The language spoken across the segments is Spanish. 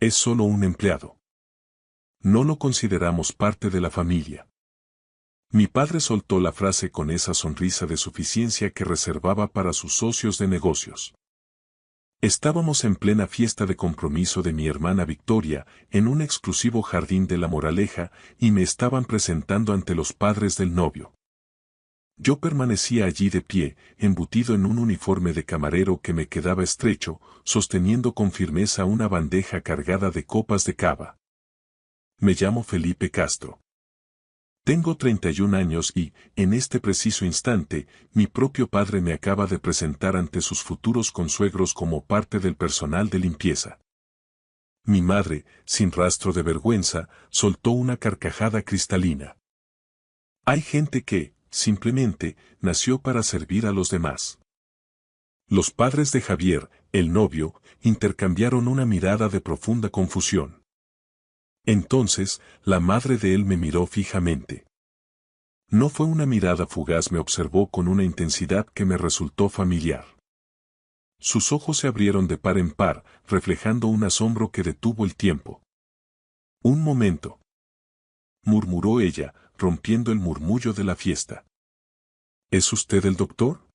Es solo un empleado. No lo consideramos parte de la familia. Mi padre soltó la frase con esa sonrisa de suficiencia que reservaba para sus socios de negocios. Estábamos en plena fiesta de compromiso de mi hermana Victoria, en un exclusivo jardín de La Moraleja, y me estaban presentando ante los padres del novio. Yo permanecía allí de pie, embutido en un uniforme de camarero que me quedaba estrecho, sosteniendo con firmeza una bandeja cargada de copas de cava. Me llamo Felipe Castro. Tengo 31 años y, en este preciso instante, mi propio padre me acaba de presentar ante sus futuros consuegros como parte del personal de limpieza. Mi madre, sin rastro de vergüenza, soltó una carcajada cristalina. Hay gente que, simplemente, nació para servir a los demás. Los padres de Javier, el novio, intercambiaron una mirada de profunda confusión. Entonces, la madre de él me miró fijamente. No fue una mirada fugaz, me observó con una intensidad que me resultó familiar. Sus ojos se abrieron de par en par, reflejando un asombro que detuvo el tiempo. Un momento, murmuró ella, rompiendo el murmullo de la fiesta. ¿Es usted el doctor?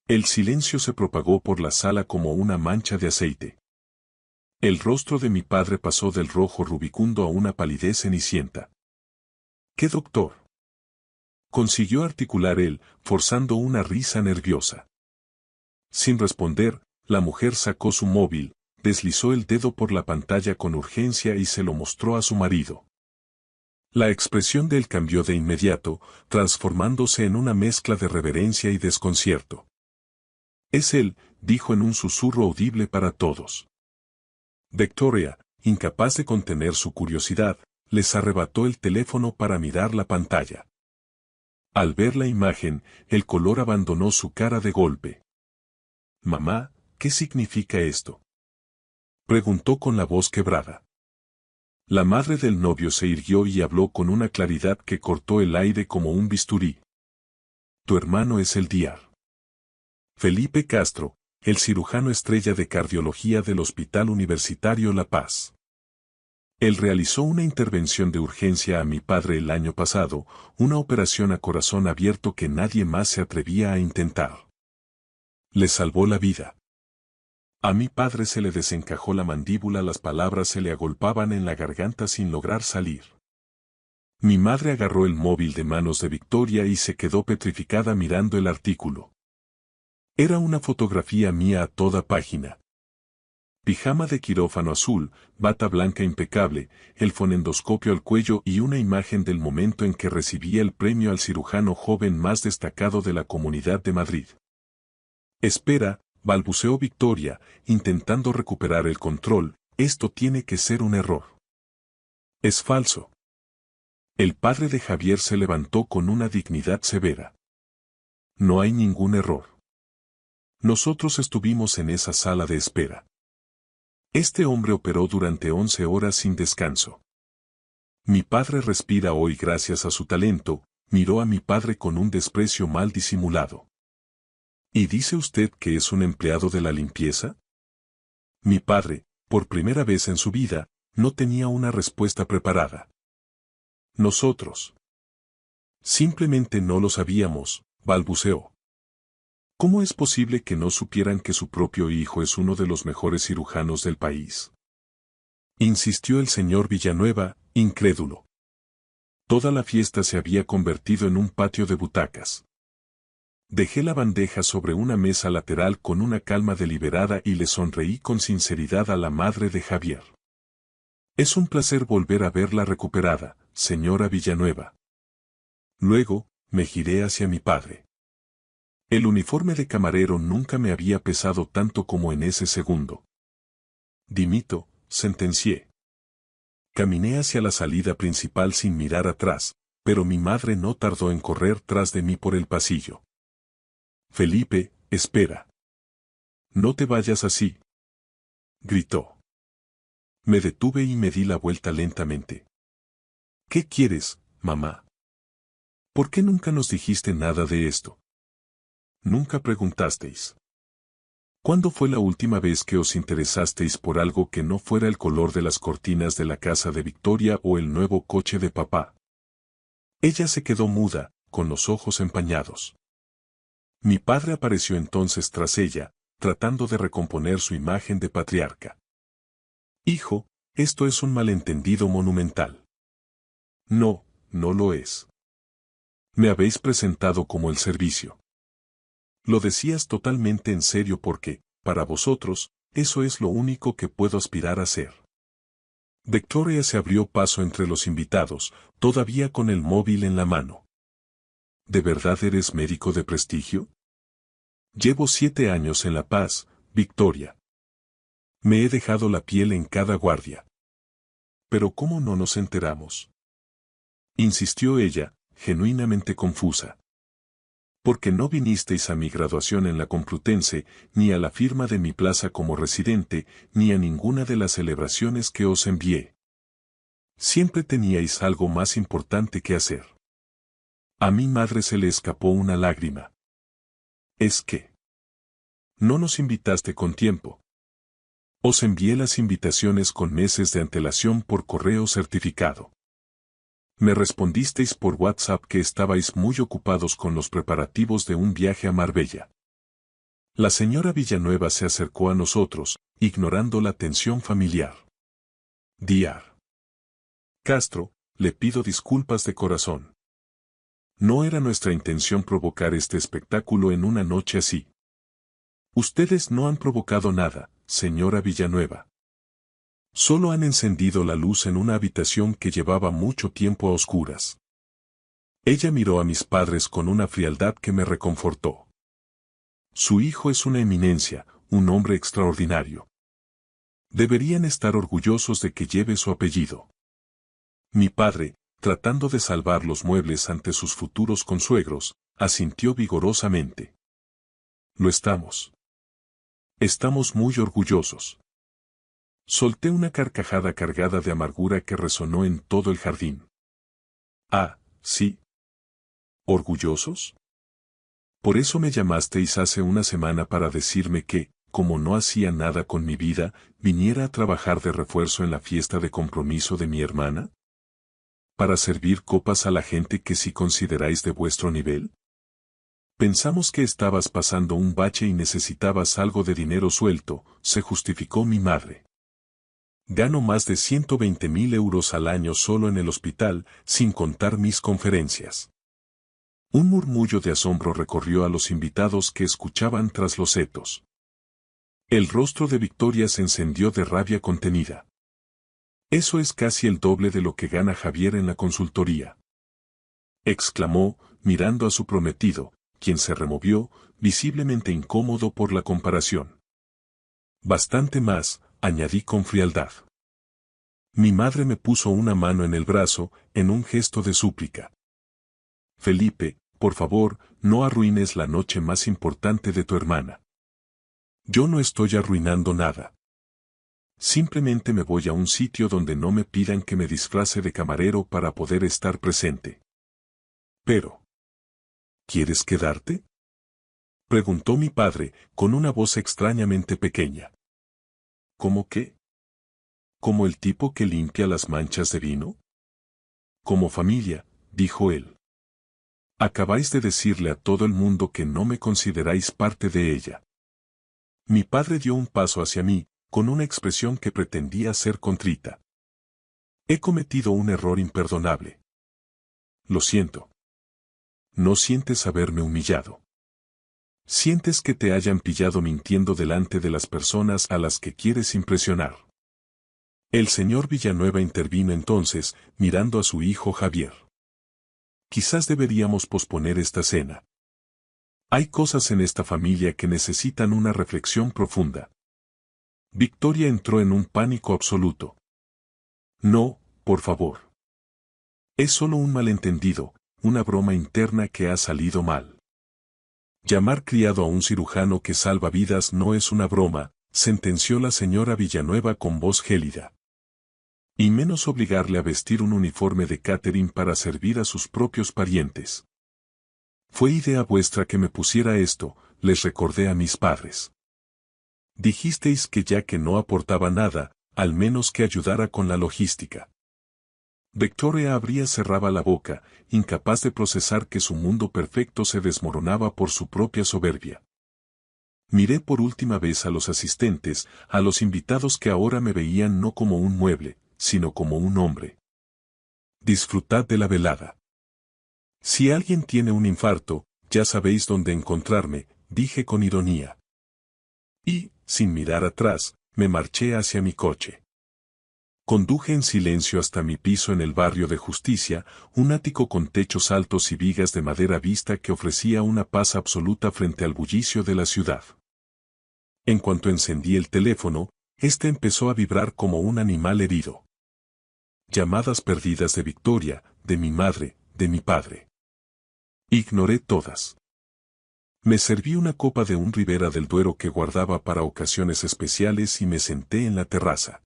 El silencio se propagó por la sala como una mancha de aceite. El rostro de mi padre pasó del rojo rubicundo a una palidez cenicienta. ¿Qué doctor? Consiguió articular él, forzando una risa nerviosa. Sin responder, la mujer sacó su móvil, deslizó el dedo por la pantalla con urgencia y se lo mostró a su marido. La expresión de él cambió de inmediato, transformándose en una mezcla de reverencia y desconcierto. Es él, dijo en un susurro audible para todos. Victoria, incapaz de contener su curiosidad, les arrebató el teléfono para mirar la pantalla. Al ver la imagen, el color abandonó su cara de golpe. «Mamá, ¿qué significa esto?», preguntó con la voz quebrada. La madre del novio se irguió y habló con una claridad que cortó el aire como un bisturí. «Tu hermano es el Dr. Felipe Castro, el cirujano estrella de cardiología del Hospital Universitario La Paz. Él realizó una intervención de urgencia a mi padre el año pasado, una operación a corazón abierto que nadie más se atrevía a intentar. Le salvó la vida. A mi padre se le desencajó la mandíbula, las palabras se le agolpaban en la garganta sin lograr salir. Mi madre agarró el móvil de manos de Victoria y se quedó petrificada mirando el artículo. Era una fotografía mía a toda página. Pijama de quirófano azul, bata blanca impecable, el fonendoscopio al cuello y una imagen del momento en que recibía el premio al cirujano joven más destacado de la Comunidad de Madrid. «Espera», balbuceó Victoria, intentando recuperar el control, «esto tiene que ser un error». «Es falso». El padre de Javier se levantó con una dignidad severa. «No hay ningún error. Nosotros estuvimos en esa sala de espera. Este hombre operó durante 11 horas sin descanso. Mi padre respira hoy gracias a su talento», miró a mi padre con un desprecio mal disimulado. «¿Y dice usted que es un empleado de la limpieza?». Mi padre, por primera vez en su vida, no tenía una respuesta preparada. «Nosotros. Simplemente no lo sabíamos», balbuceó. «¿Cómo es posible que no supieran que su propio hijo es uno de los mejores cirujanos del país?», insistió el señor Villanueva, incrédulo. Toda la fiesta se había convertido en un patio de butacas. Dejé la bandeja sobre una mesa lateral con una calma deliberada y le sonreí con sinceridad a la madre de Javier. «Es un placer volver a verla recuperada, señora Villanueva». Luego, me giré hacia mi padre. El uniforme de camarero nunca me había pesado tanto como en ese segundo. «Dimito», sentencié. Caminé hacia la salida principal sin mirar atrás, pero mi madre no tardó en correr tras de mí por el pasillo. «Felipe, espera. No te vayas así», gritó. Me detuve y me di la vuelta lentamente. «¿Qué quieres, mamá? ¿Por qué nunca nos dijiste nada de esto? Nunca preguntasteis». ¿Cuándo fue la última vez que os interesasteis por algo que no fuera el color de las cortinas de la casa de Victoria o el nuevo coche de papá? Ella se quedó muda, con los ojos empañados. Mi padre apareció entonces tras ella, tratando de recomponer su imagen de patriarca. Hijo, esto es un malentendido monumental. No, no lo es. Me habéis presentado como el servicio. Lo decías totalmente en serio porque, para vosotros, eso es lo único que puedo aspirar a ser. Victoria se abrió paso entre los invitados, todavía con el móvil en la mano. ¿De verdad eres médico de prestigio? Llevo 7 años en La Paz, Victoria. Me he dejado la piel en cada guardia. ¿Pero cómo no nos enteramos? Insistió ella, genuinamente confusa. Porque no vinisteis a mi graduación en la Complutense, ni a la firma de mi plaza como residente, ni a ninguna de las celebraciones que os envié. Siempre teníais algo más importante que hacer. A mi madre se le escapó una lágrima. ¿Es que? No nos invitaste con tiempo. Os envié las invitaciones con meses de antelación por correo certificado. Me respondisteis por WhatsApp que estabais muy ocupados con los preparativos de un viaje a Marbella. La señora Villanueva se acercó a nosotros, ignorando la tensión familiar. Dr. Castro, le pido disculpas de corazón. No era nuestra intención provocar este espectáculo en una noche así. Ustedes no han provocado nada, señora Villanueva. Solo han encendido la luz en una habitación que llevaba mucho tiempo a oscuras. Ella miró a mis padres con una frialdad que me reconfortó. Su hijo es una eminencia, un hombre extraordinario. Deberían estar orgullosos de que lleve su apellido. Mi padre, tratando de salvar los muebles ante sus futuros consuegros, asintió vigorosamente. Lo estamos. Estamos muy orgullosos. Solté una carcajada cargada de amargura que resonó en todo el jardín. Ah, sí. ¿Orgullosos? Por eso me llamasteis hace una semana para decirme que, como no hacía nada con mi vida, viniera a trabajar de refuerzo en la fiesta de compromiso de mi hermana. ¿Para servir copas a la gente que sí consideráis de vuestro nivel? Pensamos que estabas pasando un bache y necesitabas algo de dinero suelto, se justificó mi madre. Gano más de 120.000 euros al año solo en el hospital, sin contar mis conferencias. Un murmullo de asombro recorrió a los invitados que escuchaban tras los setos. El rostro de Victoria se encendió de rabia contenida. Eso es casi el doble de lo que gana Javier en la consultoría. Exclamó, mirando a su prometido, quien se removió, visiblemente incómodo por la comparación. Bastante más, añadí con frialdad. Mi madre me puso una mano en el brazo, en un gesto de súplica. Felipe, por favor, no arruines la noche más importante de tu hermana. Yo no estoy arruinando nada. Simplemente me voy a un sitio donde no me pidan que me disfrace de camarero para poder estar presente. Pero, ¿quieres quedarte? Preguntó mi padre, con una voz extrañamente pequeña. ¿Cómo qué? ¿Como el tipo que limpia las manchas de vino? Como familia, dijo él. Acabáis de decirle a todo el mundo que no me consideráis parte de ella. Mi padre dio un paso hacia mí, con una expresión que pretendía ser contrita. He cometido un error imperdonable. Lo siento. No sientes haberme humillado. Sientes que te hayan pillado mintiendo delante de las personas a las que quieres impresionar. El señor Villanueva intervino entonces, mirando a su hijo Javier. Quizás deberíamos posponer esta cena. Hay cosas en esta familia que necesitan una reflexión profunda. Victoria entró en un pánico absoluto. No, por favor. Es solo un malentendido, una broma interna que ha salido mal. Llamar criado a un cirujano que salva vidas no es una broma, sentenció la señora Villanueva con voz gélida. Y menos obligarle a vestir un uniforme de catering para servir a sus propios parientes. Fue idea vuestra que me pusiera esto, les recordé a mis padres. Dijisteis que ya que no aportaba nada, al menos que ayudara con la logística. Victoria abría cerraba la boca, incapaz de procesar que su mundo perfecto se desmoronaba por su propia soberbia. Miré por última vez a los asistentes, a los invitados que ahora me veían no como un mueble, sino como un hombre. Disfrutad de la velada. Si alguien tiene un infarto, ya sabéis dónde encontrarme, dije con ironía. Y, sin mirar atrás, me marché hacia mi coche. Conduje en silencio hasta mi piso en el barrio de Justicia, un ático con techos altos y vigas de madera vista que ofrecía una paz absoluta frente al bullicio de la ciudad. En cuanto encendí el teléfono, este empezó a vibrar como un animal herido. Llamadas perdidas de Victoria, de mi madre, de mi padre. Ignoré todas. Me serví una copa de un Ribera del Duero que guardaba para ocasiones especiales y me senté en la terraza.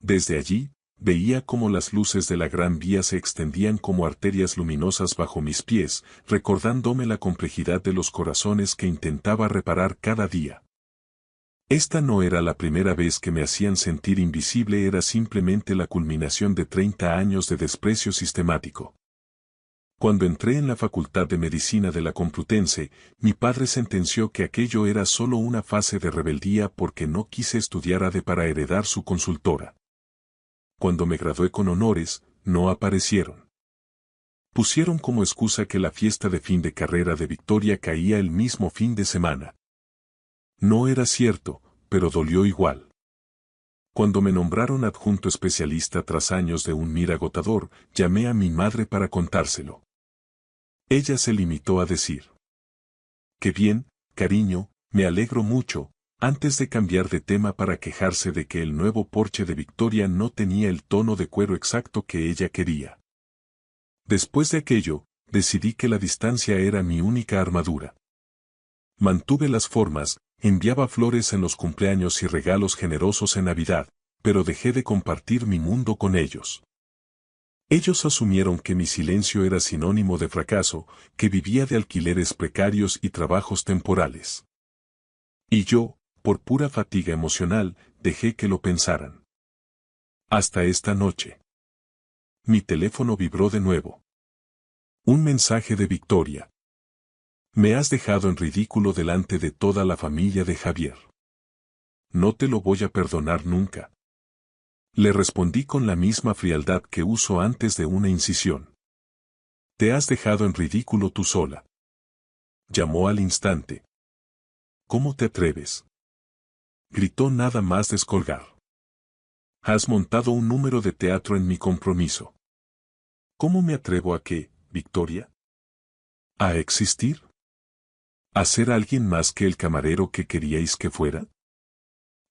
Desde allí, veía cómo las luces de la Gran Vía se extendían como arterias luminosas bajo mis pies, recordándome la complejidad de los corazones que intentaba reparar cada día. Esta no era la primera vez que me hacían sentir invisible, era simplemente la culminación de 30 años de desprecio sistemático. Cuando entré en la Facultad de Medicina de la Complutense, mi padre sentenció que aquello era solo una fase de rebeldía porque no quise estudiar ADE para heredar su consultora. Cuando me gradué con honores, no aparecieron. Pusieron como excusa que la fiesta de fin de carrera de Victoria caía el mismo fin de semana. No era cierto, pero dolió igual. Cuando me nombraron adjunto especialista tras años de un MIR agotador, llamé a mi madre para contárselo. Ella se limitó a decir: «Qué bien, cariño, me alegro mucho», antes de cambiar de tema para quejarse de que el nuevo Porsche de Victoria no tenía el tono de cuero exacto que ella quería. Después de aquello, decidí que la distancia era mi única armadura. Mantuve las formas, enviaba flores en los cumpleaños y regalos generosos en Navidad, pero dejé de compartir mi mundo con ellos. Ellos asumieron que mi silencio era sinónimo de fracaso, que vivía de alquileres precarios y trabajos temporales. Y yo, por pura fatiga emocional, dejé que lo pensaran. Hasta esta noche. Mi teléfono vibró de nuevo. Un mensaje de Victoria. Me has dejado en ridículo delante de toda la familia de Javier. No te lo voy a perdonar nunca. Le respondí con la misma frialdad que uso antes de una incisión. Te has dejado en ridículo tú sola. Llamó al instante. ¿Cómo te atreves?, gritó nada más descolgar. Has montado un número de teatro en mi compromiso. ¿Cómo me atrevo a qué, Victoria? ¿A existir? ¿A ser alguien más que el camarero que queríais que fuera?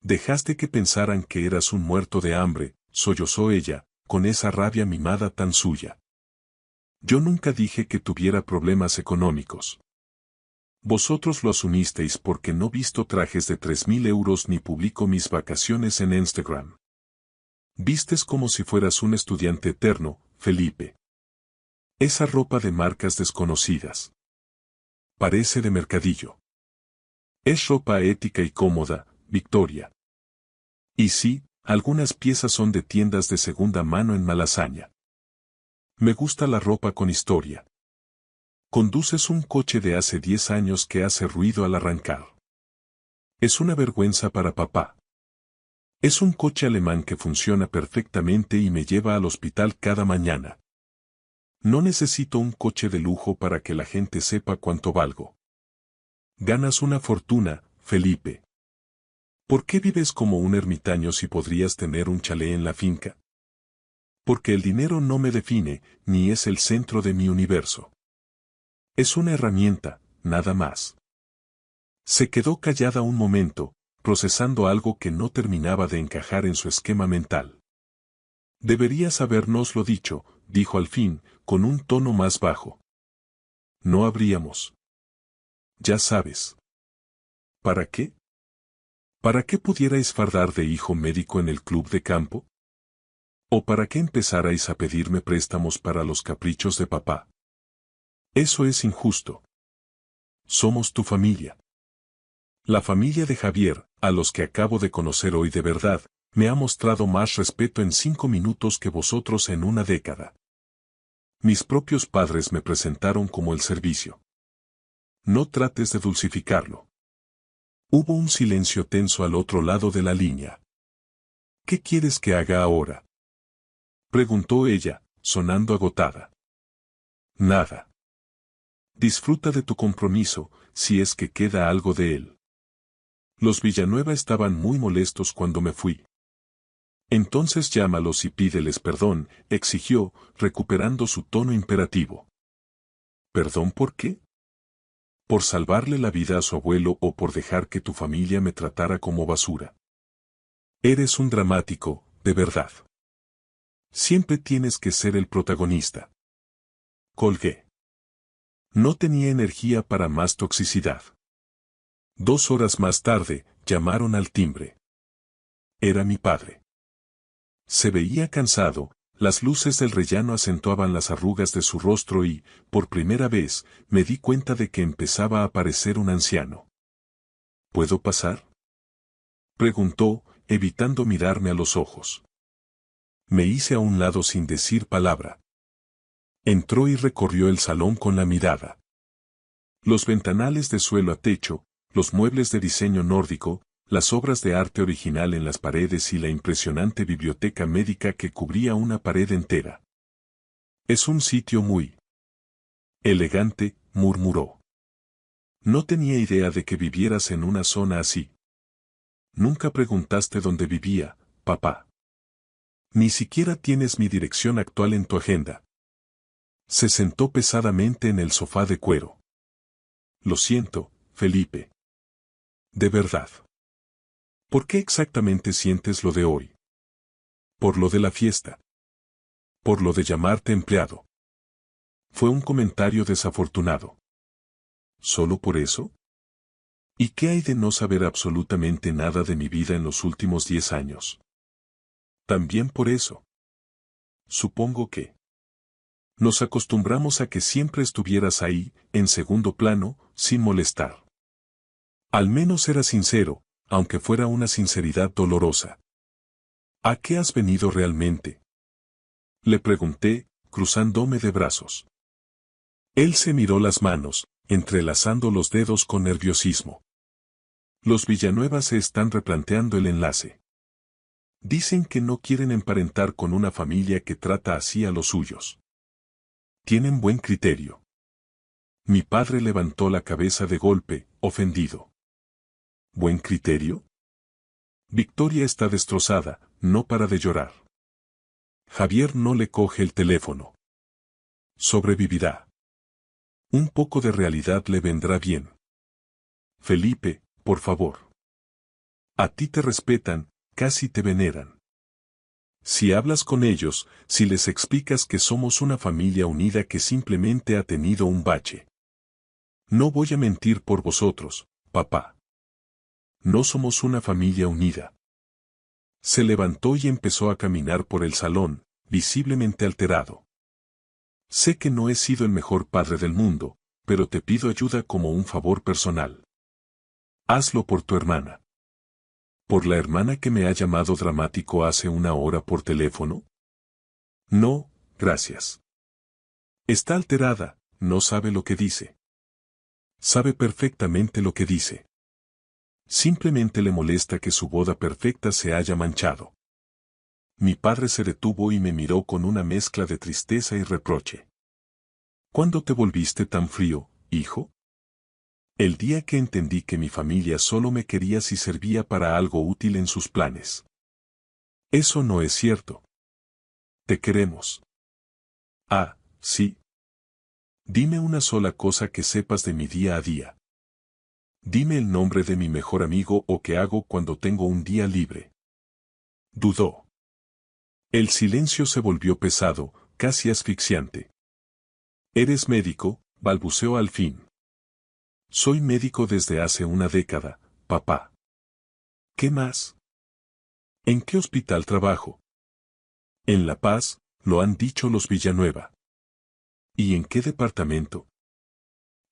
Dejaste que pensaran que eras un muerto de hambre, sollozó ella, con esa rabia mimada tan suya. Yo nunca dije que tuviera problemas económicos. Vosotros lo asumisteis porque no visto trajes de 3.000 euros ni publico mis vacaciones en Instagram. Vistes como si fueras un estudiante eterno, Felipe. Esa ropa de marcas desconocidas. Parece de mercadillo. Es ropa ética y cómoda, Victoria. Y sí, algunas piezas son de tiendas de segunda mano en Malasaña. Me gusta la ropa con historia. Conduces un coche de hace 10 años que hace ruido al arrancar. Es una vergüenza para papá. Es un coche alemán que funciona perfectamente y me lleva al hospital cada mañana. No necesito un coche de lujo para que la gente sepa cuánto valgo. Ganas una fortuna, Felipe. ¿Por qué vives como un ermitaño si podrías tener un chalet en la finca? Porque el dinero no me define, ni es el centro de mi universo. Es una herramienta, nada más. Se quedó callada un momento, procesando algo que no terminaba de encajar en su esquema mental. Deberías habérnoslo dicho, dijo al fin, con un tono más bajo. No habríamos. Ya sabes. ¿Para qué? ¿Para qué pudierais fardar de hijo médico en el club de campo? ¿O para qué empezarais a pedirme préstamos para los caprichos de papá? Eso es injusto. Somos tu familia. La familia de Javier, a los que acabo de conocer hoy de verdad, me ha mostrado más respeto en 5 minutos que vosotros en una década. Mis propios padres me presentaron como el servicio. No trates de dulcificarlo. Hubo un silencio tenso al otro lado de la línea. ¿Qué quieres que haga ahora?, preguntó ella, sonando agotada. Nada. Disfruta de tu compromiso, si es que queda algo de él. Los Villanueva estaban muy molestos cuando me fui. Entonces llámalos y pídeles perdón, exigió, recuperando su tono imperativo. ¿Perdón por qué? ¿Por salvarle la vida a su abuelo o por dejar que tu familia me tratara como basura? Eres un dramático, de verdad. Siempre tienes que ser el protagonista. Colgué. No tenía energía para más toxicidad. 2 horas más tarde, llamaron al timbre. Era mi padre. Se veía cansado, las luces del rellano acentuaban las arrugas de su rostro y, por primera vez, me di cuenta de que empezaba a parecer un anciano. ¿Puedo pasar?, preguntó, evitando mirarme a los ojos. Me hice a un lado sin decir palabra. Entró y recorrió el salón con la mirada. Los ventanales de suelo a techo, los muebles de diseño nórdico, las obras de arte original en las paredes y la impresionante biblioteca médica que cubría una pared entera. Es un sitio muy elegante, murmuró. No tenía idea de que vivieras en una zona así. Nunca preguntaste dónde vivía, papá. Ni siquiera tienes mi dirección actual en tu agenda. Se sentó pesadamente en el sofá de cuero. Lo siento, Felipe. De verdad. ¿Por qué exactamente sientes lo de hoy? Por lo de la fiesta. Por lo de llamarte empleado. Fue un comentario desafortunado. ¿Solo por eso? ¿Y qué hay de no saber absolutamente nada de mi vida en los últimos 10 años? También por eso. Supongo que nos acostumbramos a que siempre estuvieras ahí, en segundo plano, sin molestar. Al menos era sincero, aunque fuera una sinceridad dolorosa. ¿A qué has venido realmente?, le pregunté, cruzándome de brazos. Él se miró las manos, entrelazando los dedos con nerviosismo. Los Villanueva se están replanteando el enlace. Dicen que no quieren emparentar con una familia que trata así a los suyos. Tienen buen criterio. Mi padre levantó la cabeza de golpe, ofendido. ¿Buen criterio? Victoria está destrozada, no para de llorar. Javier no le coge el teléfono. Sobrevivirá. Un poco de realidad le vendrá bien. Felipe, por favor. A ti te respetan, casi te veneran. Si hablas con ellos, si les explicas que somos una familia unida que simplemente ha tenido un bache. No voy a mentir por vosotros, papá. No somos una familia unida. Se levantó y empezó a caminar por el salón, visiblemente alterado. Sé que no he sido el mejor padre del mundo, pero te pido ayuda como un favor personal. Hazlo por tu hermana. ¿Por la hermana que me ha llamado dramático hace 1 hora por teléfono? No, gracias. Está alterada, no sabe lo que dice. Sabe perfectamente lo que dice. Simplemente le molesta que su boda perfecta se haya manchado. Mi padre se detuvo y me miró con una mezcla de tristeza y reproche. ¿Cuándo te volviste tan frío, hijo? El día que entendí que mi familia solo me quería si servía para algo útil en sus planes. Eso no es cierto. Te queremos. Ah, sí. Dime una sola cosa que sepas de mi día a día. Dime el nombre de mi mejor amigo o qué hago cuando tengo un día libre. Dudó. El silencio se volvió pesado, casi asfixiante. ¿Eres médico?, balbuceó al fin. Soy médico desde hace 1 década, papá. ¿Qué más? ¿En qué hospital trabajo? En La Paz, lo han dicho los Villanueva. ¿Y en qué departamento?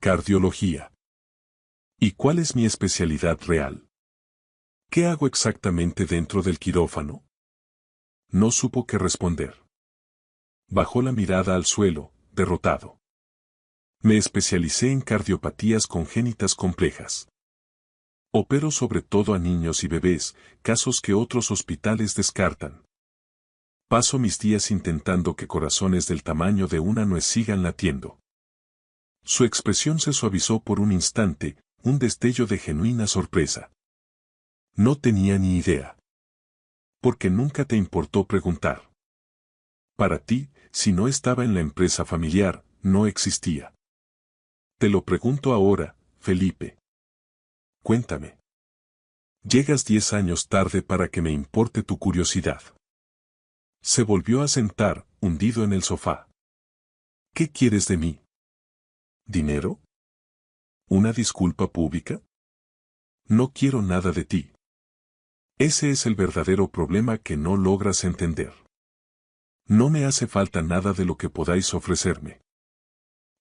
Cardiología. ¿Y cuál es mi especialidad real? ¿Qué hago exactamente dentro del quirófano? No supo qué responder. Bajó la mirada al suelo, derrotado. Me especialicé en cardiopatías congénitas complejas. Opero sobre todo a niños y bebés, casos que otros hospitales descartan. Paso mis días intentando que corazones del tamaño de una nuez sigan latiendo. Su expresión se suavizó por un instante, un destello de genuina sorpresa. No tenía ni idea. Porque nunca te importó preguntar. Para ti, si no estaba en la empresa familiar, no existía. Te lo pregunto ahora, Felipe. Cuéntame. Llegas 10 años tarde para que me importe tu curiosidad. Se volvió a sentar, hundido en el sofá. ¿Qué quieres de mí? ¿Dinero? ¿Una disculpa pública? No quiero nada de ti. Ese es el verdadero problema que no logras entender. No me hace falta nada de lo que podáis ofrecerme.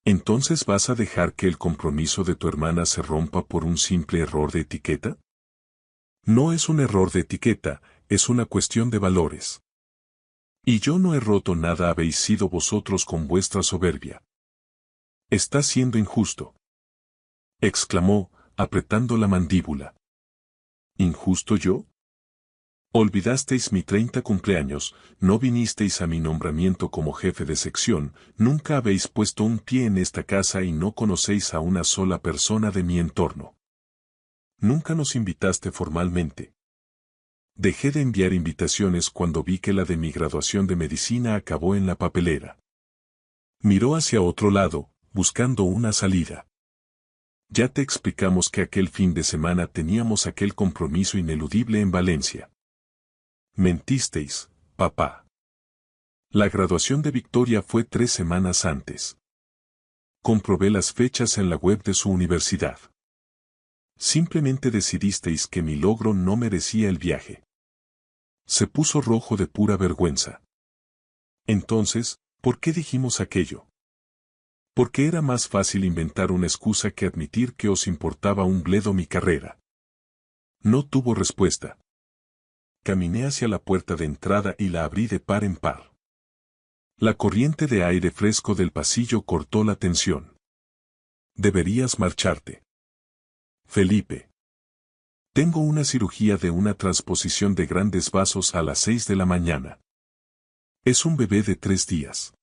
¿Entonces vas a dejar que el compromiso de tu hermana se rompa por un simple error de etiqueta? No es un error de etiqueta, es una cuestión de valores. Y yo no he roto nada, habéis sido vosotros con vuestra soberbia. Estás siendo injusto. Exclamó, apretando la mandíbula. ¿Injusto yo? Olvidasteis mi 30 cumpleaños, no vinisteis a mi nombramiento como jefe de sección, nunca habéis puesto un pie en esta casa y no conocéis a una sola persona de mi entorno. Nunca nos invitaste formalmente. Dejé de enviar invitaciones cuando vi que la de mi graduación de medicina acabó en la papelera. Miró hacia otro lado, buscando una salida. Ya te explicamos que aquel fin de semana teníamos aquel compromiso ineludible en Valencia. Mentisteis, papá. La graduación de Victoria fue 3 semanas antes. Comprobé las fechas en la web de su universidad. Simplemente decidisteis que mi logro no merecía el viaje. Se puso rojo de pura vergüenza. Entonces, ¿por qué dijimos aquello? Porque era más fácil inventar una excusa que admitir que os importaba un bledo mi carrera. No tuvo respuesta. Caminé hacia la puerta de entrada y la abrí de par en par. La corriente de aire fresco del pasillo cortó la tensión. Deberías marcharte. Felipe. Tengo una cirugía de una transposición de grandes vasos a las 6 de la mañana. Es un bebé de 3 días.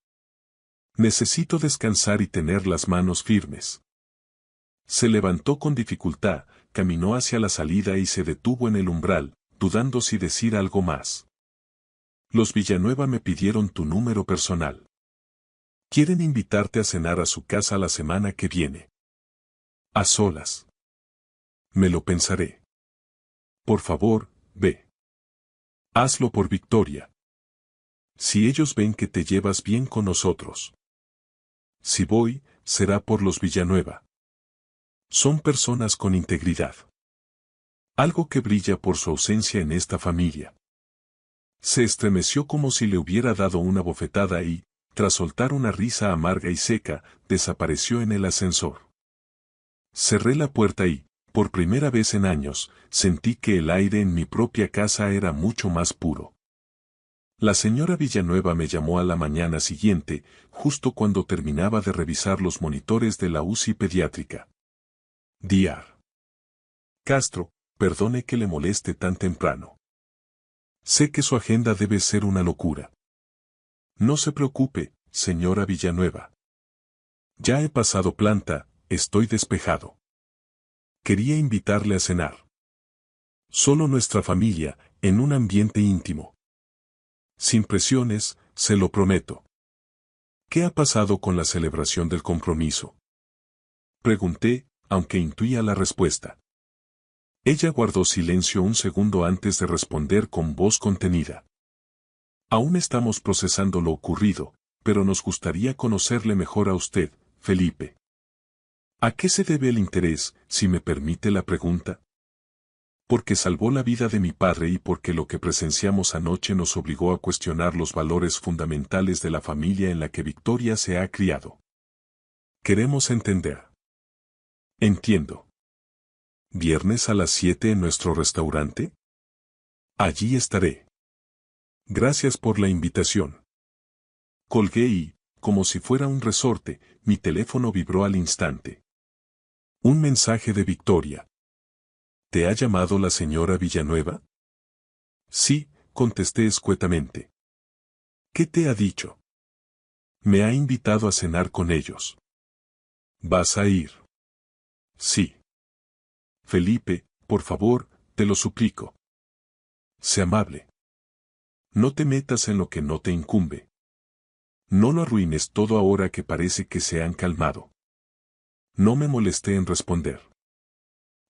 Necesito descansar y tener las manos firmes. Se levantó con dificultad, caminó hacia la salida y se detuvo en el umbral, dudando si decir algo más. Los Villanueva me pidieron tu número personal. Quieren invitarte a cenar a su casa la semana que viene. A solas. Me lo pensaré. Por favor, ve. Hazlo por Victoria. Si ellos ven que te llevas bien con nosotros. Si voy, será por los Villanueva. Son personas con integridad. Algo que brilla por su ausencia en esta familia. Se estremeció como si le hubiera dado una bofetada y, tras soltar una risa amarga y seca, desapareció en el ascensor. Cerré la puerta y, por primera vez en años, sentí que el aire en mi propia casa era mucho más puro. La señora Villanueva me llamó a la mañana siguiente, justo cuando terminaba de revisar los monitores de la UCI pediátrica. Dr. Castro, perdone que le moleste tan temprano. Sé que su agenda debe ser una locura. No se preocupe, señora Villanueva. Ya he pasado planta, estoy despejado. Quería invitarle a cenar. Solo nuestra familia, en un ambiente íntimo. Sin presiones, se lo prometo. ¿Qué ha pasado con la celebración del compromiso? Pregunté, aunque intuía la respuesta. Ella guardó silencio un segundo antes de responder con voz contenida. Aún estamos procesando lo ocurrido, pero nos gustaría conocerle mejor a usted, Felipe. ¿A qué se debe el interés, si me permite la pregunta? Porque salvó la vida de mi padre y porque lo que presenciamos anoche nos obligó a cuestionar los valores fundamentales de la familia en la que Victoria se ha criado. Queremos entender. Entiendo. ¿Viernes a las 7 en nuestro restaurante? Allí estaré. Gracias por la invitación. Colgué y, como si fuera un resorte, mi teléfono vibró al instante. Un mensaje de Victoria. ¿Te ha llamado la señora Villanueva? Sí, contesté escuetamente. ¿Qué te ha dicho? Me ha invitado a cenar con ellos. ¿Vas a ir? Sí. Felipe, por favor, te lo suplico. Sé amable. No te metas en lo que no te incumbe. No lo arruines todo ahora que parece que se han calmado. No me molesté en responder.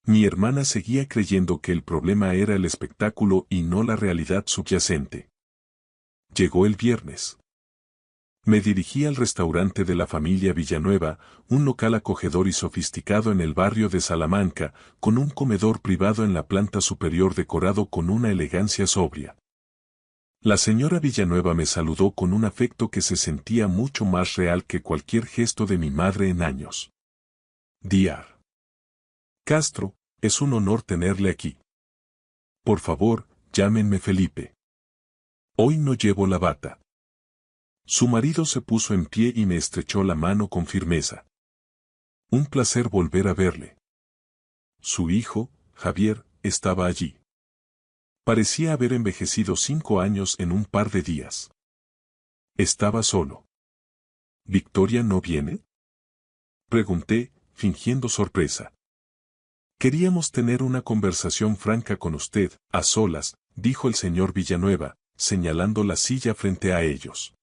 Mi hermana seguía creyendo que el problema era el espectáculo y no la realidad subyacente. Llegó el viernes. Me dirigí al restaurante de la familia Villanueva, un local acogedor y sofisticado en el barrio de Salamanca, con un comedor privado en la planta superior decorado con una elegancia sobria. La señora Villanueva me saludó con un afecto que se sentía mucho más real que cualquier gesto de mi madre en años. Dr. Castro, es un honor tenerle aquí. Por favor, llámenme Felipe. Hoy no llevo la bata. Su marido se puso en pie y me estrechó la mano con firmeza. Un placer volver a verle. Su hijo, Javier, estaba allí. Parecía haber envejecido 5 años en un par de días. Estaba solo. ¿Victoria no viene? Pregunté, fingiendo sorpresa. Queríamos tener una conversación franca con usted, a solas, dijo el señor Villanueva, señalando la silla frente a ellos.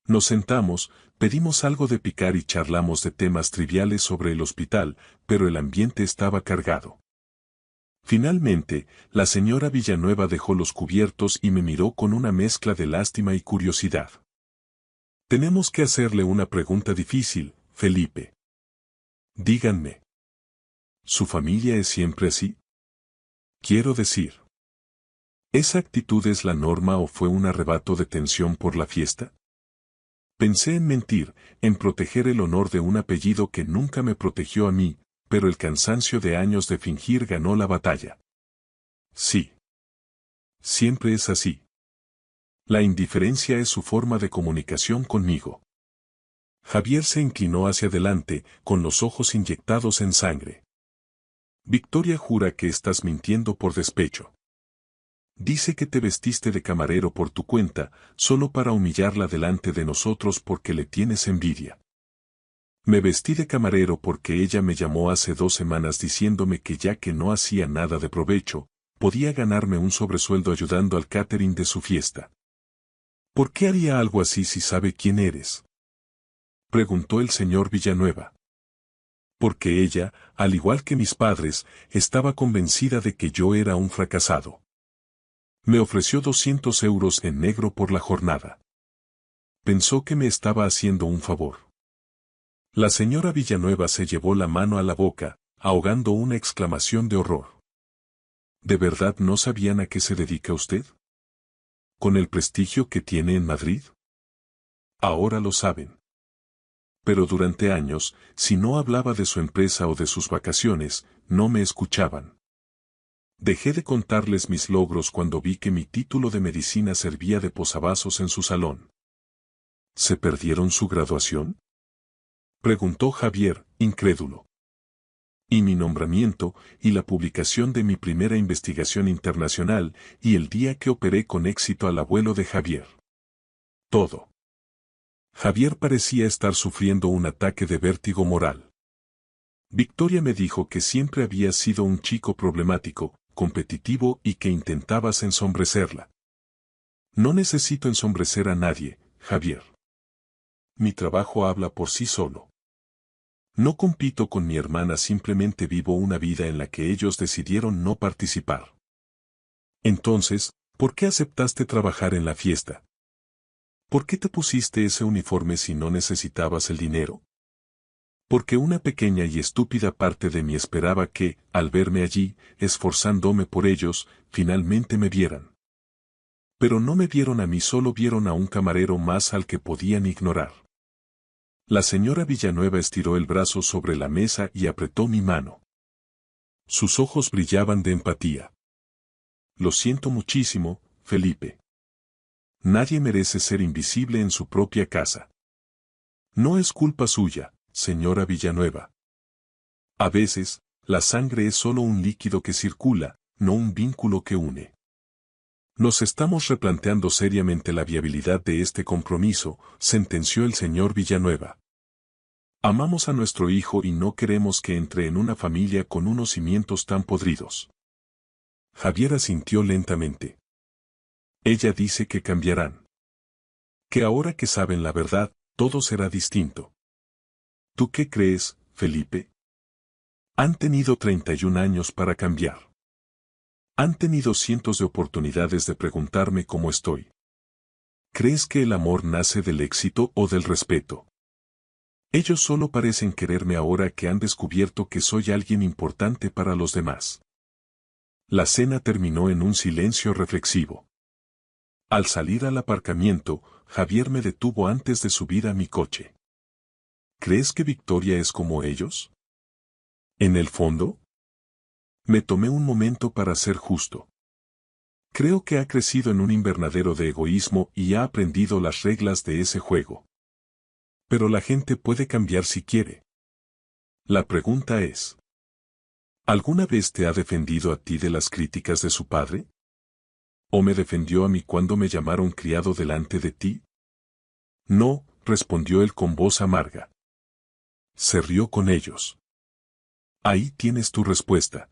Nos sentamos, pedimos algo de picar y charlamos de temas triviales sobre el hospital, pero el ambiente estaba cargado. Finalmente, la señora Villanueva dejó los cubiertos y me miró con una mezcla de lástima y curiosidad. Tenemos que hacerle una pregunta difícil, Felipe. Díganme. ¿Su familia es siempre así? Quiero decir, ¿esa actitud es la norma o fue un arrebato de tensión por la fiesta? Pensé en mentir, en proteger el honor de un apellido que nunca me protegió a mí, pero el cansancio de años de fingir ganó la batalla. Sí. Siempre es así. La indiferencia es su forma de comunicación conmigo. Javier se inclinó hacia adelante, con los ojos inyectados en sangre. Victoria jura que estás mintiendo por despecho. Dice que te vestiste de camarero por tu cuenta, solo para humillarla delante de nosotros porque le tienes envidia. Me vestí de camarero porque ella me llamó hace 2 semanas diciéndome que ya que no hacía nada de provecho, podía ganarme un sobresueldo ayudando al catering de su fiesta. ¿Por qué haría algo así si sabe quién eres? Preguntó el señor Villanueva. Porque ella, al igual que mis padres, estaba convencida de que yo era un fracasado. Me ofreció 200 euros en negro por la jornada. Pensó que me estaba haciendo un favor. La señora Villanueva se llevó la mano a la boca, ahogando una exclamación de horror. ¿De verdad no sabían a qué se dedica usted? ¿Con el prestigio que tiene en Madrid? Ahora lo saben. Pero durante años, si no hablaba de su empresa o de sus vacaciones, no me escuchaban. Dejé de contarles mis logros cuando vi que mi título de medicina servía de posavasos en su salón. ¿Se perdieron su graduación? Preguntó Javier, incrédulo. Y mi nombramiento, y la publicación de mi primera investigación internacional, y el día que operé con éxito al abuelo de Javier. Todo. Javier parecía estar sufriendo un ataque de vértigo moral. Victoria me dijo que siempre había sido un chico problemático, competitivo y que intentabas ensombrecerla. No necesito ensombrecer a nadie, Javier. Mi trabajo habla por sí solo. No compito con mi hermana, simplemente vivo una vida en la que ellos decidieron no participar. Entonces, ¿por qué aceptaste trabajar en la fiesta? ¿Por qué te pusiste ese uniforme si no necesitabas el dinero? Porque una pequeña y estúpida parte de mí esperaba que, al verme allí, esforzándome por ellos, finalmente me vieran. Pero no me vieron a mí, solo vieron a un camarero más al que podían ignorar. La señora Villanueva estiró el brazo sobre la mesa y apretó mi mano. Sus ojos brillaban de empatía. Lo siento muchísimo, Felipe. Nadie merece ser invisible en su propia casa. No es culpa suya, señora Villanueva. A veces, la sangre es solo un líquido que circula, no un vínculo que une. Nos estamos replanteando seriamente la viabilidad de este compromiso, sentenció el señor Villanueva. Amamos a nuestro hijo y no queremos que entre en una familia con unos cimientos tan podridos. Javier asintió lentamente. Ella dice que cambiarán. Que ahora que saben la verdad, todo será distinto. ¿Tú qué crees, Felipe? Han tenido 31 años para cambiar. Han tenido cientos de oportunidades de preguntarme cómo estoy. ¿Crees que el amor nace del éxito o del respeto? Ellos solo parecen quererme ahora que han descubierto que soy alguien importante para los demás. La cena terminó en un silencio reflexivo. Al salir al aparcamiento, Javier me detuvo antes de subir a mi coche. ¿Crees que Victoria es como ellos? ¿En el fondo? Me tomé un momento para ser justo. Creo que ha crecido en un invernadero de egoísmo y ha aprendido las reglas de ese juego. Pero la gente puede cambiar si quiere. La pregunta es: ¿alguna vez te ha defendido a ti de las críticas de su padre? ¿O me defendió a mí cuando me llamaron criado delante de ti? No, respondió él con voz amarga. Se rió con ellos. Ahí tienes tu respuesta.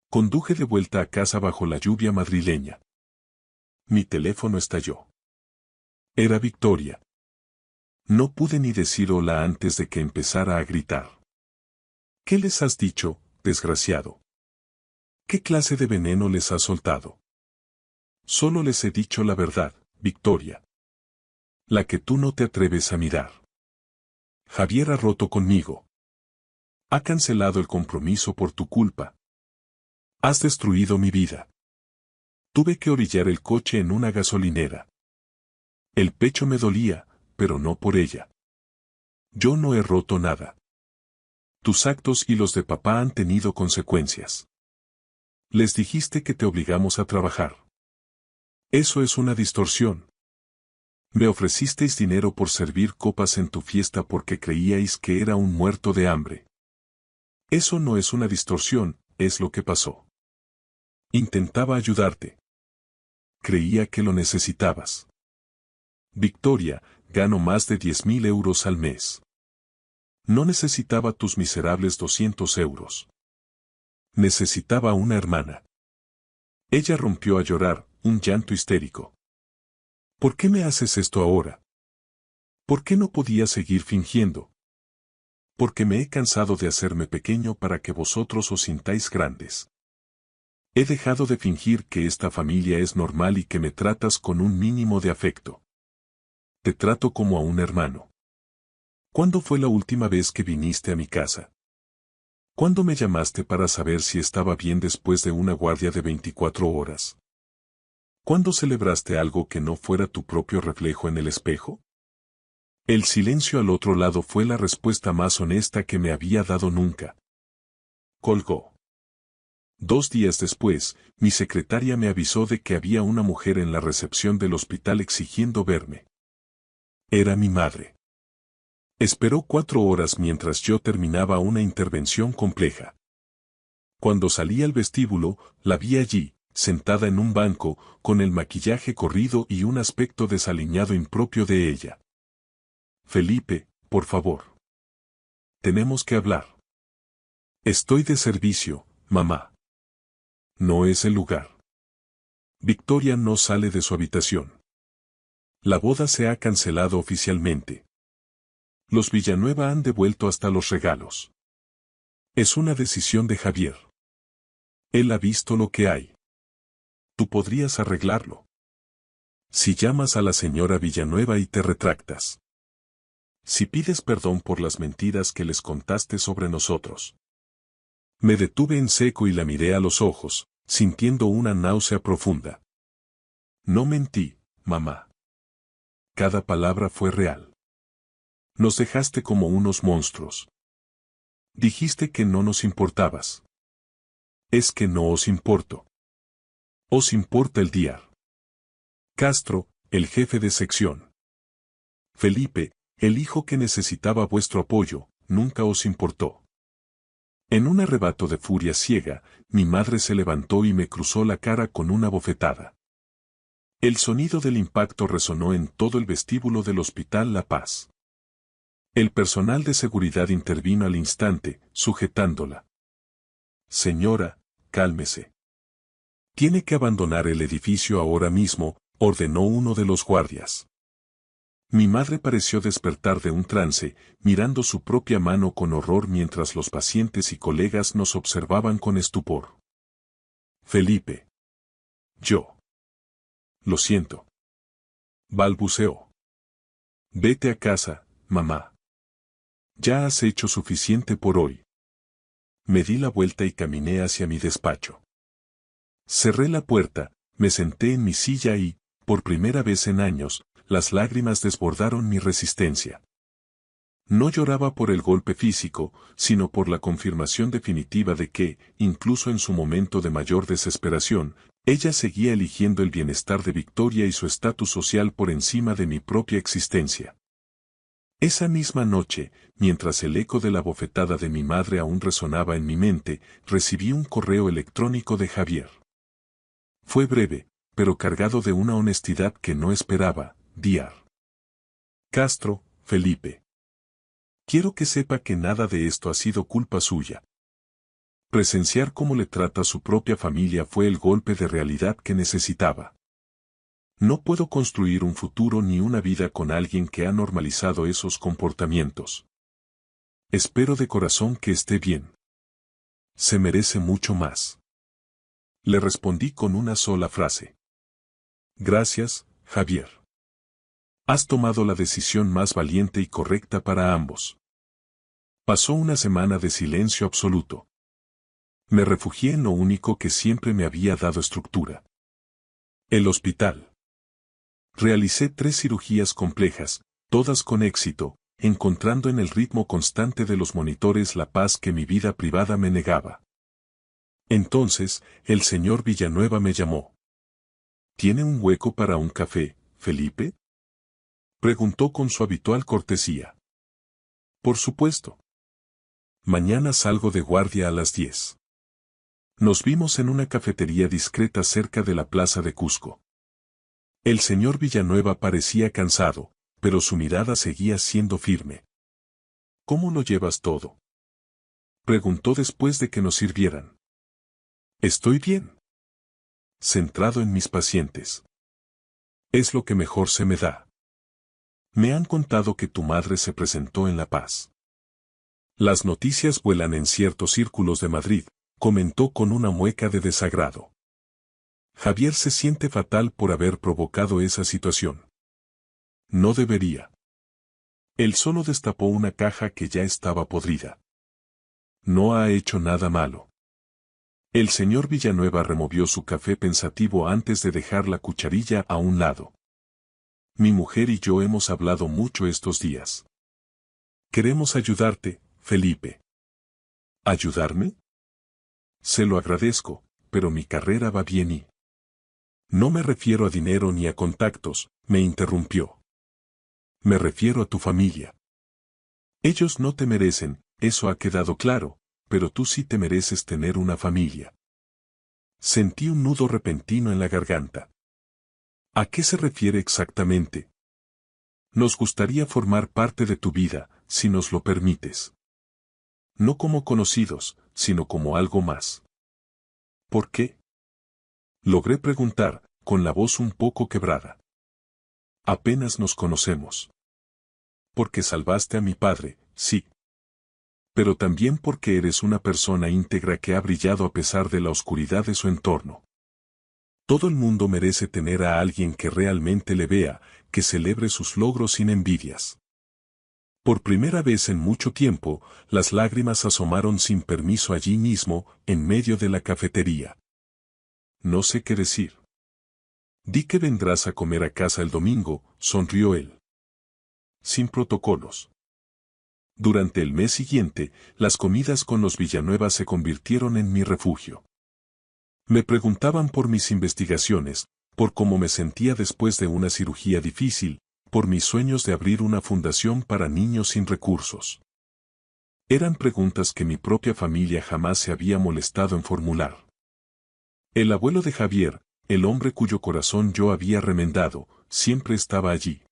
Conduje de vuelta a casa bajo la lluvia madrileña. Mi teléfono estalló. Era Victoria. No pude ni decir hola antes de que empezara a gritar. ¿Qué les has dicho, desgraciado? ¿Qué clase de veneno les has soltado? Solo les he dicho la verdad, Victoria. La que tú no te atreves a mirar. Javier ha roto conmigo. Ha cancelado el compromiso por tu culpa. Has destruido mi vida. Tuve que orillar el coche en una gasolinera. El pecho me dolía, pero no por ella. Yo no he roto nada. Tus actos y los de papá han tenido consecuencias. Les dijiste que te obligamos a trabajar. Eso es una distorsión. Me ofrecisteis dinero por servir copas en tu fiesta porque creíais que era un muerto de hambre. Eso no es una distorsión, es lo que pasó. Intentaba ayudarte. Creía que lo necesitabas. Victoria, gano más de 10.000 euros al mes. No necesitaba tus miserables 200 euros. Necesitaba una hermana. Ella rompió a llorar, un llanto histérico. ¿Por qué me haces esto ahora? ¿Por qué no podía seguir fingiendo? Porque me he cansado de hacerme pequeño para que vosotros os sintáis grandes. He dejado de fingir que esta familia es normal y que me tratas con un mínimo de afecto. Te trato como a un hermano. ¿Cuándo fue la última vez que viniste a mi casa? ¿Cuándo me llamaste para saber si estaba bien después de una guardia de 24 horas? ¿Cuándo celebraste algo que no fuera tu propio reflejo en el espejo? El silencio al otro lado fue la respuesta más honesta que me había dado nunca. Colgó. 2 días después, mi secretaria me avisó de que había una mujer en la recepción del hospital exigiendo verme. Era mi madre. Esperó 4 horas mientras yo terminaba una intervención compleja. Cuando salí al vestíbulo, la vi allí, sentada en un banco, con el maquillaje corrido y un aspecto desaliñado impropio de ella. Felipe, por favor. Tenemos que hablar. Estoy de servicio, mamá. No es el lugar. Victoria no sale de su habitación. La boda se ha cancelado oficialmente. Los Villanueva han devuelto hasta los regalos. Es una decisión de Javier. Él ha visto lo que hay. Tú podrías arreglarlo. Si llamas a la señora Villanueva y te retractas. Si pides perdón por las mentiras que les contaste sobre nosotros. Me detuve en seco y la miré a los ojos, sintiendo una náusea profunda. No mentí, mamá. Cada palabra fue real. Nos dejaste como unos monstruos. Dijiste que no nos importabas. Es que no os importo. Os importa el diar. Castro, el jefe de sección. Felipe, el hijo que necesitaba vuestro apoyo, nunca os importó. En un arrebato de furia ciega, mi madre se levantó y me cruzó la cara con una bofetada. El sonido del impacto resonó en todo el vestíbulo del Hospital La Paz. El personal de seguridad intervino al instante, sujetándola. Señora, cálmese. Tiene que abandonar el edificio ahora mismo, ordenó uno de los guardias. Mi madre pareció despertar de un trance, mirando su propia mano con horror mientras los pacientes y colegas nos observaban con estupor. Felipe. Yo. Lo siento. Balbuceó. Vete a casa, mamá. Ya has hecho suficiente por hoy. Me di la vuelta y caminé hacia mi despacho. Cerré la puerta, me senté en mi silla y, por primera vez en años, las lágrimas desbordaron mi resistencia. No lloraba por el golpe físico, sino por la confirmación definitiva de que, incluso en su momento de mayor desesperación, ella seguía eligiendo el bienestar de Victoria y su estatus social por encima de mi propia existencia. Esa misma noche, mientras el eco de la bofetada de mi madre aún resonaba en mi mente, recibí un correo electrónico de Javier. Fue breve, pero cargado de una honestidad que no esperaba. Diar. Castro, Felipe. Quiero que sepa que nada de esto ha sido culpa suya. Presenciar cómo le trata a su propia familia fue el golpe de realidad que necesitaba. No puedo construir un futuro ni una vida con alguien que ha normalizado esos comportamientos. Espero de corazón que esté bien. Se merece mucho más. Le respondí con una sola frase. Gracias, Javier. Has tomado la decisión más valiente y correcta para ambos. Pasó una semana de silencio absoluto. Me refugié en lo único que siempre me había dado estructura. El hospital. Realicé 3 cirugías complejas, todas con éxito, encontrando en el ritmo constante de los monitores la paz que mi vida privada me negaba. Entonces, el señor Villanueva me llamó. ¿Tiene un hueco para un café, Felipe? Preguntó con su habitual cortesía. Por supuesto. Mañana salgo de guardia a las 10. Nos vimos en una cafetería discreta cerca de la plaza de Cusco. El señor Villanueva parecía cansado, pero su mirada seguía siendo firme. ¿Cómo lo llevas todo? Preguntó después de que nos sirvieran. Estoy bien. Centrado en mis pacientes. Es lo que mejor se me da. Me han contado que tu madre se presentó en La Paz. Las noticias vuelan en ciertos círculos de Madrid, comentó con una mueca de desagrado. Javier se siente fatal por haber provocado esa situación. No debería. Él solo destapó una caja que ya estaba podrida. No ha hecho nada malo. El señor Villanueva removió su café pensativo antes de dejar la cucharilla a un lado. Mi mujer y yo hemos hablado mucho estos días. Queremos ayudarte, Felipe. ¿Ayudarme? Se lo agradezco, pero mi carrera va bien y... No me refiero a dinero ni a contactos, me interrumpió. Me refiero a tu familia. Ellos no te merecen, eso ha quedado claro, pero tú sí te mereces tener una familia. Sentí un nudo repentino en la garganta. ¿A qué se refiere exactamente? Nos gustaría formar parte de tu vida, si nos lo permites. No como conocidos, sino como algo más. ¿Por qué? Logré preguntar, con la voz un poco quebrada. Apenas nos conocemos. Porque salvaste a mi padre, sí. Pero también porque eres una persona íntegra que ha brillado a pesar de la oscuridad de su entorno. Todo el mundo merece tener a alguien que realmente le vea, que celebre sus logros sin envidias. Por primera vez en mucho tiempo, las lágrimas asomaron sin permiso allí mismo, en medio de la cafetería. No sé qué decir. Di que vendrás a comer a casa el domingo, sonrió él. Sin protocolos. Durante el mes siguiente, las comidas con los Villanueva se convirtieron en mi refugio. Me preguntaban por mis investigaciones, por cómo me sentía después de una cirugía difícil, por mis sueños de abrir una fundación para niños sin recursos. Eran preguntas que mi propia familia jamás se había molestado en formular. El abuelo de Javier, el hombre cuyo corazón yo había remendado, siempre estaba allí.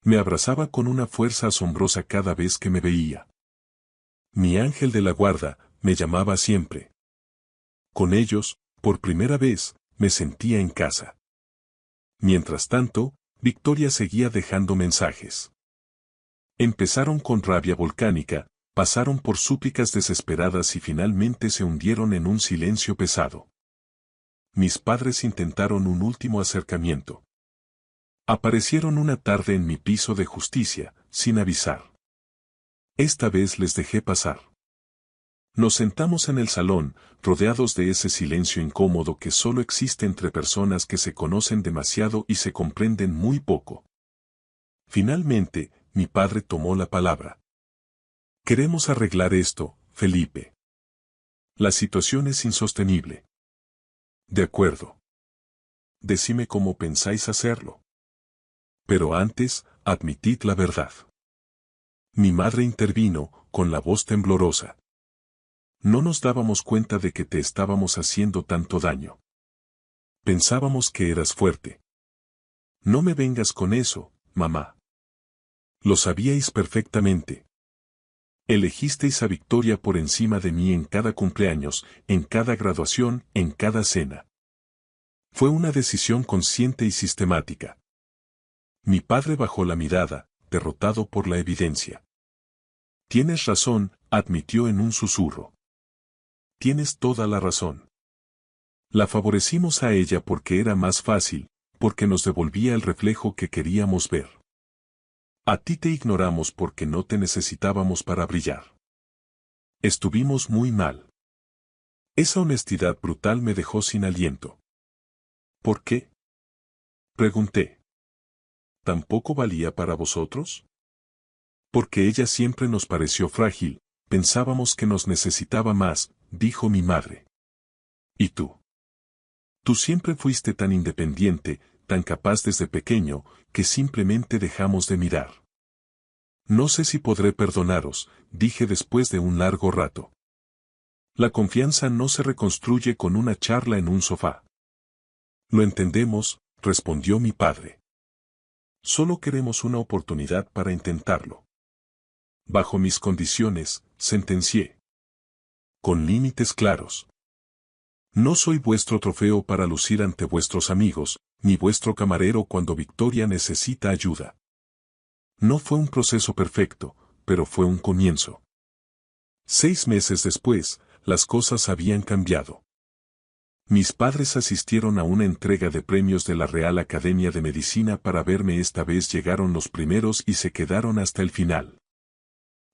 Me abrazaba con una fuerza asombrosa cada vez que me veía. Mi ángel de la guarda, me llamaba siempre. Con ellos, por primera vez, me sentía en casa. Mientras tanto, Victoria seguía dejando mensajes. Empezaron con rabia volcánica, pasaron por súplicas desesperadas y finalmente se hundieron en un silencio pesado. Mis padres intentaron un último acercamiento. Aparecieron una tarde en mi piso de justicia, sin avisar. Esta vez les dejé pasar. Nos sentamos en el salón, rodeados de ese silencio incómodo que solo existe entre personas que se conocen demasiado y se comprenden muy poco. Finalmente, mi padre tomó la palabra. Queremos arreglar esto, Felipe. La situación es insostenible. De acuerdo. Decime cómo pensáis hacerlo. Pero antes, admitid la verdad. Mi madre intervino, con la voz temblorosa. No nos dábamos cuenta de que te estábamos haciendo tanto daño. Pensábamos que eras fuerte. No me vengas con eso, mamá. Lo sabíais perfectamente. Elegisteis a Victoria por encima de mí en cada cumpleaños, en cada graduación, en cada cena. Fue una decisión consciente y sistemática. Mi padre bajó la mirada, derrotado por la evidencia. Tienes razón, admitió en un susurro. Tienes toda la razón. La favorecimos a ella porque era más fácil, porque nos devolvía el reflejo que queríamos ver. A ti te ignoramos porque no te necesitábamos para brillar. Estuvimos muy mal. Esa honestidad brutal me dejó sin aliento. ¿Por qué? Pregunté. ¿Tampoco valía para vosotros? Porque ella siempre nos pareció frágil, pensábamos que nos necesitaba más, dijo mi madre. ¿Y tú? Tú siempre fuiste tan independiente, tan capaz desde pequeño, que simplemente dejamos de mirar. No sé si podré perdonaros, dije después de un largo rato. La confianza no se reconstruye con una charla en un sofá. Lo entendemos, respondió mi padre. Solo queremos una oportunidad para intentarlo. Bajo mis condiciones, sentencié. Con límites claros. No soy vuestro trofeo para lucir ante vuestros amigos, ni vuestro camarero cuando Victoria necesita ayuda. No fue un proceso perfecto, pero fue un comienzo. 6 meses después, las cosas habían cambiado. Mis padres asistieron a una entrega de premios de la Real Academia de Medicina para verme. Esta vez llegaron los primeros y se quedaron hasta el final.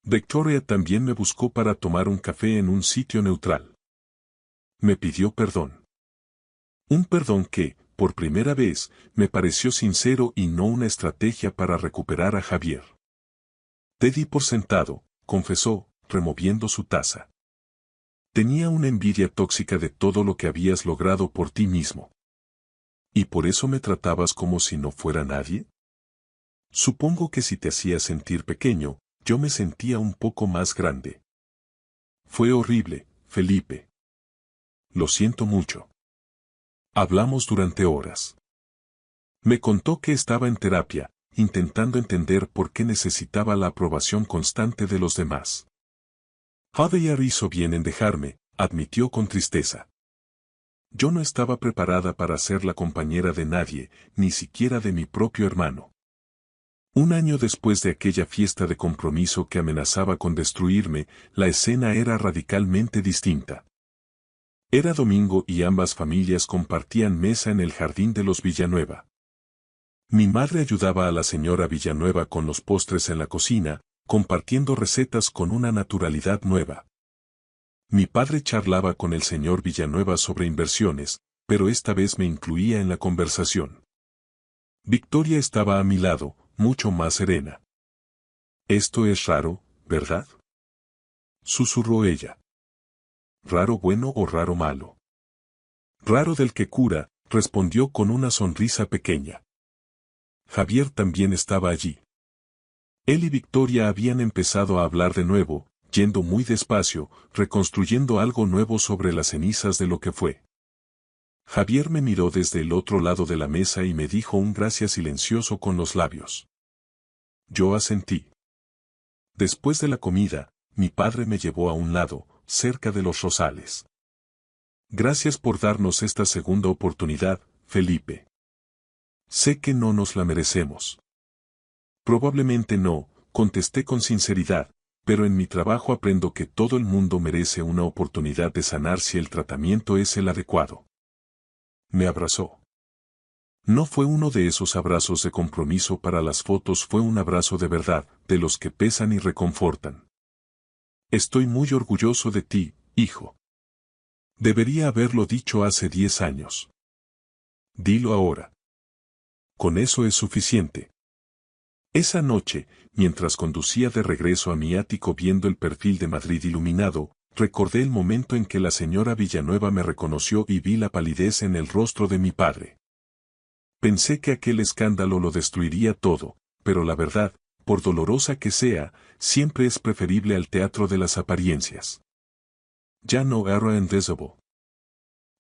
Victoria también me buscó para tomar un café en un sitio neutral. Me pidió perdón. Un perdón que, por primera vez, me pareció sincero y no una estrategia para recuperar a Javier. Te di por sentado, confesó, removiendo su taza. Tenía una envidia tóxica de todo lo que habías logrado por ti mismo. ¿Y por eso me tratabas como si no fuera nadie? Supongo que si te hacía sentir pequeño, yo me sentía un poco más grande. Fue horrible, Felipe. Lo siento mucho. Hablamos durante horas. Me contó que estaba en terapia, intentando entender por qué necesitaba la aprobación constante de los demás. Javier hizo bien en dejarme, admitió con tristeza. Yo no estaba preparada para ser la compañera de nadie, ni siquiera de mi propio hermano. Un año después de aquella fiesta de compromiso que amenazaba con destruirme, la escena era radicalmente distinta. Era domingo y ambas familias compartían mesa en el jardín de los Villanueva. Mi madre ayudaba a la señora Villanueva con los postres en la cocina, compartiendo recetas con una naturalidad nueva. Mi padre charlaba con el señor Villanueva sobre inversiones, pero esta vez me incluía en la conversación. Victoria estaba a mi lado, mucho más serena. Esto es raro, ¿verdad? Susurró ella. ¿Raro bueno o raro malo? Raro del que cura, respondió con una sonrisa pequeña. Javier también estaba allí. Él y Victoria habían empezado a hablar de nuevo, yendo muy despacio, reconstruyendo algo nuevo sobre las cenizas de lo que fue. Javier me miró desde el otro lado de la mesa y me dijo un gracias silencioso con los labios. Yo asentí. Después de la comida, mi padre me llevó a un lado, cerca de los rosales. Gracias por darnos esta segunda oportunidad, Felipe. Sé que no nos la merecemos. Probablemente no, contesté con sinceridad, pero en mi trabajo aprendo que todo el mundo merece una oportunidad de sanar si el tratamiento es el adecuado. Me abrazó. No fue uno de esos abrazos de compromiso para las fotos, fue un abrazo de verdad, de los que pesan y reconfortan. Estoy muy orgulloso de ti, hijo. Debería haberlo dicho hace 10 años. Dilo ahora. Con eso es suficiente. Esa noche, mientras conducía de regreso a mi ático viendo el perfil de Madrid iluminado, recordé el momento en que la señora Villanueva me reconoció y vi la palidez en el rostro de mi padre. Pensé que aquel escándalo lo destruiría todo, pero la verdad, por dolorosa que sea, siempre es preferible al teatro de las apariencias. Ya no era invisible.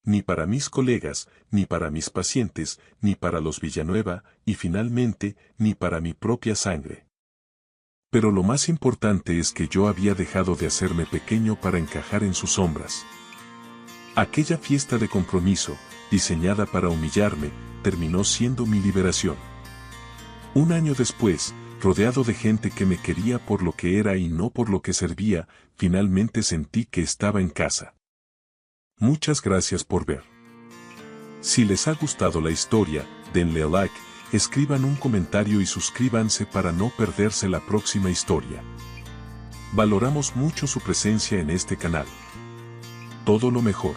Ni para mis colegas, ni para mis pacientes, ni para los Villanueva, y finalmente, ni para mi propia sangre. Pero lo más importante es que yo había dejado de hacerme pequeño para encajar en sus sombras. Aquella fiesta de compromiso, diseñada para humillarme, terminó siendo mi liberación. Un año después, rodeado de gente que me quería por lo que era y no por lo que servía, finalmente sentí que estaba en casa. Muchas gracias por ver. Si les ha gustado la historia, denle a like, escriban un comentario y suscríbanse para no perderse la próxima historia. Valoramos mucho su presencia en este canal. Todo lo mejor.